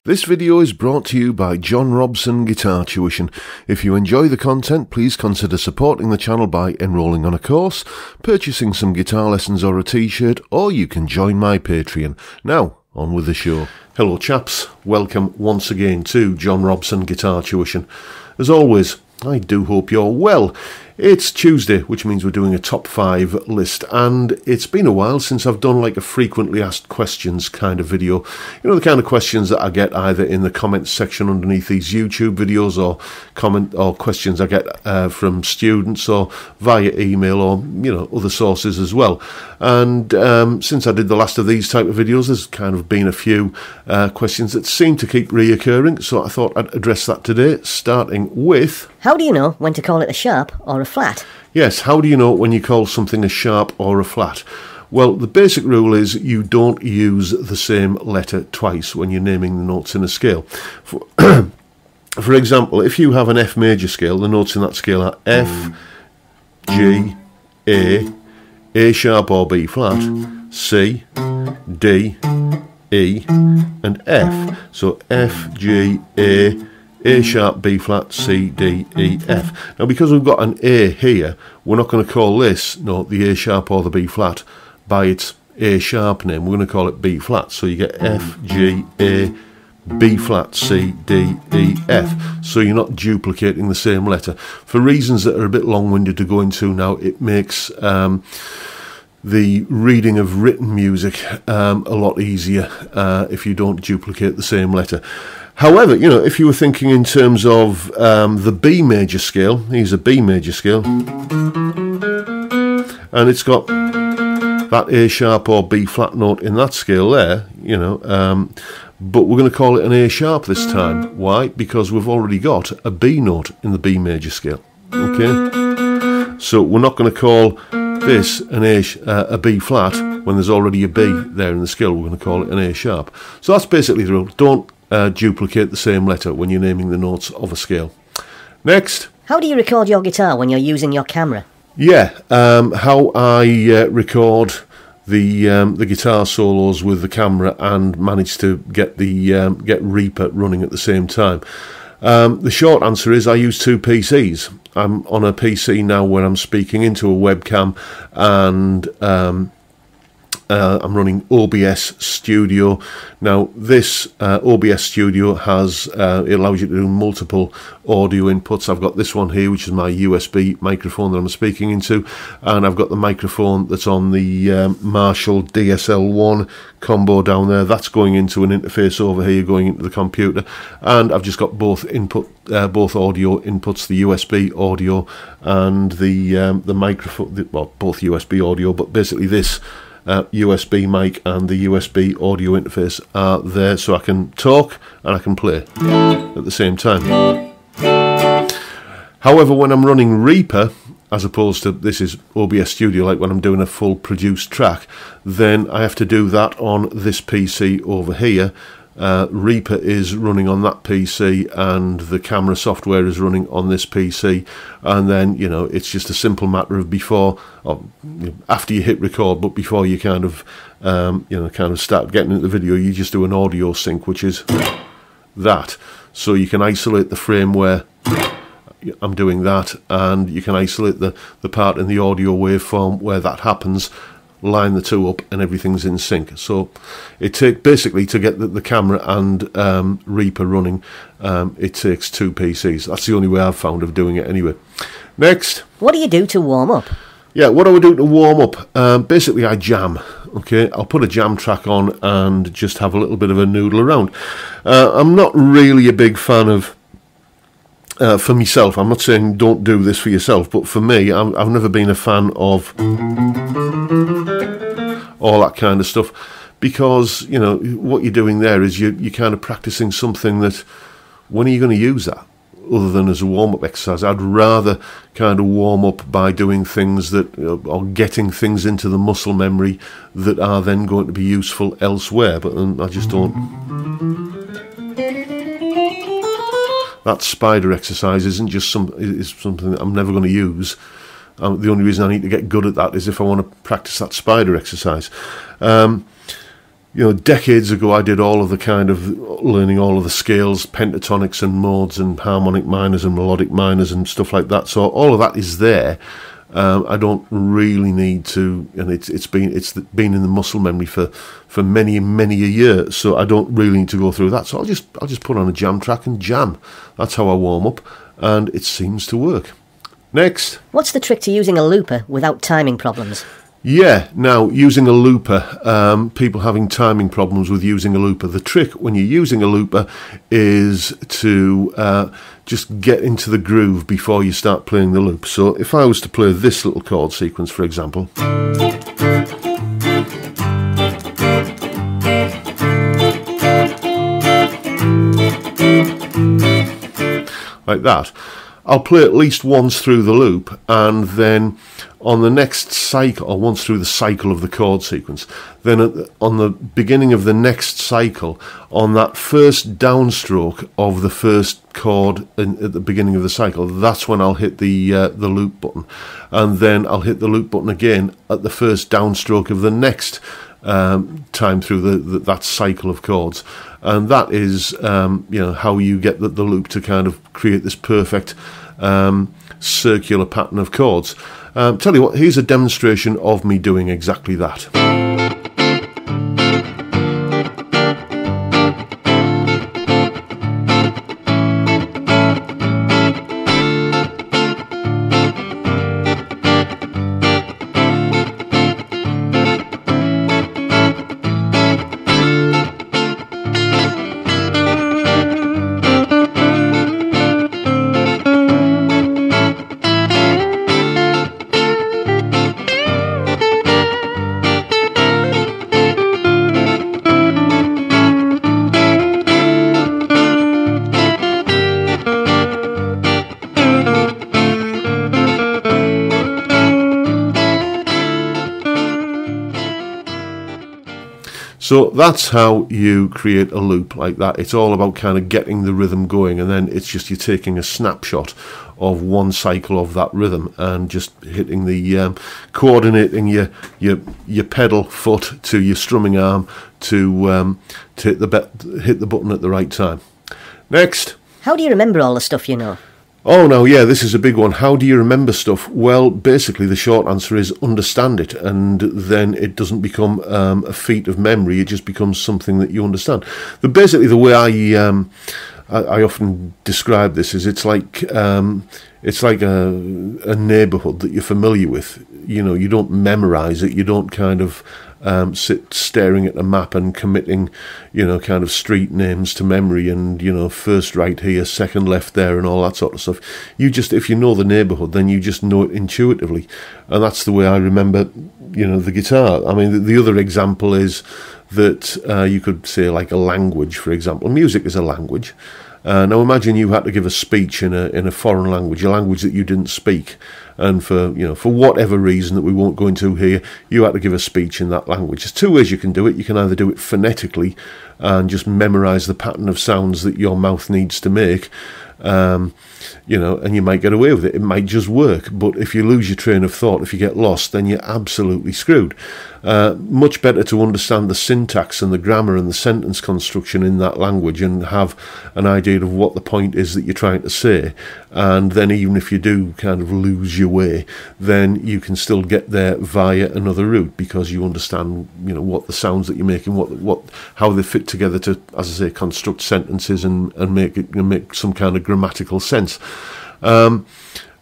This video is brought to you by John Robson Guitar Tuition. If you enjoy the content, please consider supporting the channel by enrolling on a course, purchasing some guitar lessons or a t-shirt, or you can join my Patreon. Now, on with the show. Hello chaps, welcome once again to John Robson Guitar Tuition. As always, I do hope you're well. It's Tuesday, which means we're doing a top 5 list, and it's been a while since I've done like a frequently asked questions kind of video. You know, the kind of questions that I get either in the comments section underneath these YouTube videos, or questions I get from students, or via email, or other sources as well. And since I did the last of these type of videos, there's kind of been a few questions that seem to keep reoccurring, so I thought I'd address that today, starting with: how do you know when to call it a sharp or a flat? Yes, how do you know when you call something a sharp or a flat? Well, the basic rule is you don't use the same letter twice when you're naming the notes in a scale. For example, if you have an F major scale, the notes in that scale are F, G, A sharp or B flat, C, D, E, and F. So F, G, A sharp, B flat, C, D, E, F. Now, because we've got an A here, we're not going to call this note the A sharp or the B flat by its A sharp name. We're going to call it B flat. So you get F, G, A, B flat, C, D, E, F. So you're not duplicating the same letter. For reasons that are a bit long-winded to go into now, it makes the reading of written music a lot easier if you don't duplicate the same letter. However, if you were thinking in terms of the B major scale, here's a B major scale, and it's got that A sharp or B flat note in that scale there, but we're going to call it an A sharp this time. Why? Because we've already got a B note in the B major scale. Okay, so we're not going to call this a B flat when there's already a B there in the scale. We're going to call it an A sharp. So that's basically the rule. Don't duplicate the same letter when you're naming the notes of a scale. Next. How do you record your guitar when you're using your camera? Yeah, how I record the guitar solos with the camera and manage to get get Reaper running at the same time. The short answer is I use 2 PCs. I'm on a PC now where I'm speaking into a webcam, and I'm running OBS Studio. Now, this OBS Studio has it allows you to do multiple audio inputs. I've got this one here, which is my USB microphone that I'm speaking into, and I've got the microphone that's on the Marshall DSL1 combo down there. That's going into an interface over here, going into the computer, and I've just got both audio inputs, the USB audio and the microphone. Well, both USB audio, but basically this USB mic and the USB audio interface are there, so I can talk and I can play at the same time. However, when I'm running Reaper, as opposed to this is OBS Studio, like when I'm doing a full produced track, then I have to do that on this PC over here. Reaper is running on that PC, and the camera software is running on this PC, and then it's just a simple matter of after you hit record, but before you kind of start getting into the video, you just do an audio sync, which is that. So you can isolate the frame where I'm doing that, and you can isolate the part in the audio waveform where that happens, line the two up, and everything's in sync. So it basically to get the camera and Reaper running, it takes 2 PCs. That's the only way I've found of doing it anyway. Next. What do you do to warm up? Yeah, what do I do to warm up? Basically I jam. Okay, I'll put a jam track on and just have a little bit of a noodle around. I'm not really a big fan of for myself, I'm not saying don't do this for yourself, but for me, I've never been a fan of all that kind of stuff, because what you're doing there is you're kind of practicing something that, when are you going to use that other than as a warm-up exercise? I'd rather kind of warm up by doing things that or getting things into the muscle memory that are then going to be useful elsewhere, but I just don't. That spider exercise isn't just something that I'm never going to use. The only reason I need to get good at that is if I want to practice that spider exercise. decades ago I did all of the kind of learning all of the scales, pentatonics and modes and harmonic minors and melodic minors and stuff like that. So all of that is there. I don't really need to, and it's been in the muscle memory for many a year. So I don't really need to go through that. So I'll just put on a jam track and jam. That's how I warm up, and it seems to work. Next. What's the trick to using a looper without timing problems? Yeah, now using a looper, people having timing problems with using a looper. The trick when you're using a looper is to just get into the groove before you start playing the loop. So if I was to play this little chord sequence, for example, like that, I'll play at least once through the loop, and then on the next cycle, or once through the cycle of the chord sequence, then on the beginning of the next cycle, on that first downstroke of the first chord at the beginning of the cycle, that's when I'll hit the loop button, and then I'll hit the loop button again at the first downstroke of the next time through that cycle of chords. And that is how you get the loop to kind of create this perfect circular pattern of chords. Tell you what, here's a demonstration of me doing exactly that. So that's how you create a loop like that. It's all about kind of getting the rhythm going, and then it's just you're taking a snapshot of one cycle of that rhythm and just hitting the coordinating your pedal foot to your strumming arm to hit the button at the right time. Next. How do you remember all the stuff you know? Oh, no, yeah, this is a big one. How do you remember stuff? Well, basically, the short answer is understand it, and then it doesn't become a feat of memory. It just becomes something that you understand. Basically, the way I often describe this is it's like a neighbourhood that you're familiar with. You don't memorise it. You don't kind of sit staring at a map and committing, kind of street names to memory and, first right here, second left there and all that sort of stuff. If you know the neighbourhood, then you just know it intuitively. And that's the way I remember, the guitar. I mean, the other example is that you could say like a language, for example. Music is a language. Now imagine you had to give a speech in a foreign language, a language that you didn't speak, and for whatever reason that we won't go into here, you had to give a speech in that language. There's two ways you can do it. You can either do it phonetically and just memorise the pattern of sounds that your mouth needs to make, and you might get away with it. It might just work, but if you lose your train of thought, if you get lost, then you're absolutely screwed. Much better to understand the syntax and the grammar and the sentence construction in that language and have an idea of what the point is that you're trying to say. And then even if you do kind of lose your way, then you can still get there via another route because you understand, what the sounds that you're making, how they fit together to, as I say, construct sentences and make some kind of grammatical sense.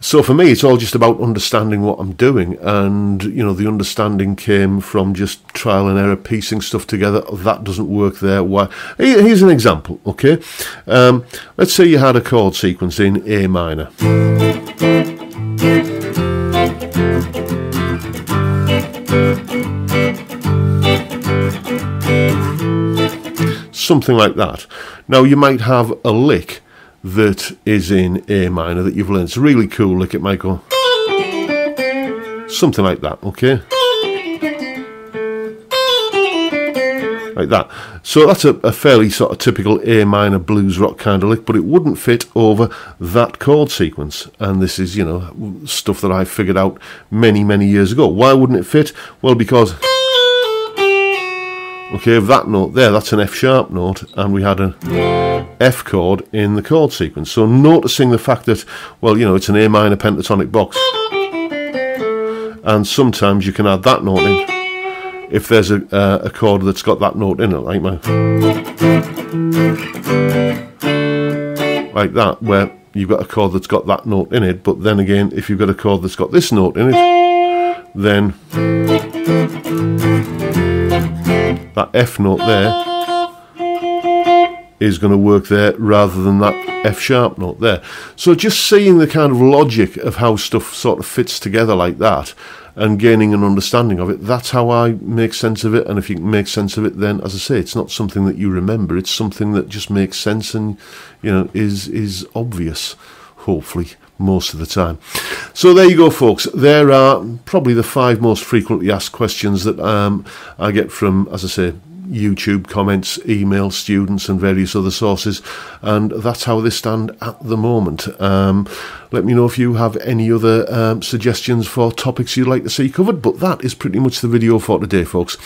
So for me, it's all just about understanding what I'm doing, and the understanding came from just trial and error, piecing stuff together. That doesn't work there. Why? Here's an example. Okay, let's say you had a chord sequence in A minor. Something like that. Now you might have a lick that is in A minor that you've learned. It's a really cool lick. It might go something like that, okay? Like that. So that's a fairly sort of typical A minor blues rock kind of lick, but it wouldn't fit over that chord sequence. And this is, stuff that I figured out many, many years ago. Why wouldn't it fit? Well, because Okay, of that note there, that's an F sharp note, and we had an F chord in the chord sequence. So noticing the fact that, well, you know, it's an A minor pentatonic box, and sometimes you can add that note in if there's a chord that's got that note in it, like that, where you've got a chord that's got that note in it. But then again, if you've got a chord that's got this note in it, then that F note there is going to work there rather than that F sharp note there. So just seeing the kind of logic of how stuff sort of fits together like that and gaining an understanding of it, that's how I make sense of it. And if you can make sense of it, then, as I say, it's not something that you remember, it's something that just makes sense and, you know, is obvious, hopefully, most of the time. So there you go, folks. There are probably the 5 most frequently asked questions that I get from, as I say, YouTube comments, email, students and various other sources, and that's how they stand at the moment. Let me know if you have any other suggestions for topics you'd like to see covered, but that is pretty much the video for today, folks.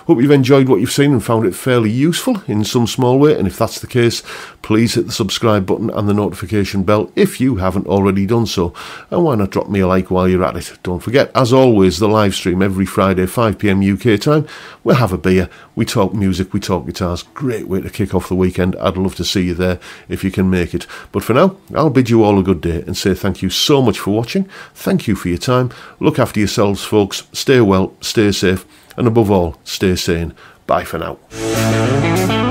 Hope you've enjoyed what you've seen and found it fairly useful in some small way, and if that's the case, please hit the subscribe button and the notification bell if you haven't already done so, and why not drop me a like while you're at it. Don't forget, as always, the live stream every Friday 5 PM UK time. We'll have a beer, we talk music, we talk guitars. Great way to kick off the weekend. I'd love to see you there if you can make it. But for now, I'll bid you all a good day and say thank you so much for watching. Thank you for your time. Look after yourselves, folks. Stay well, stay safe, and above all, stay sane. Bye for now.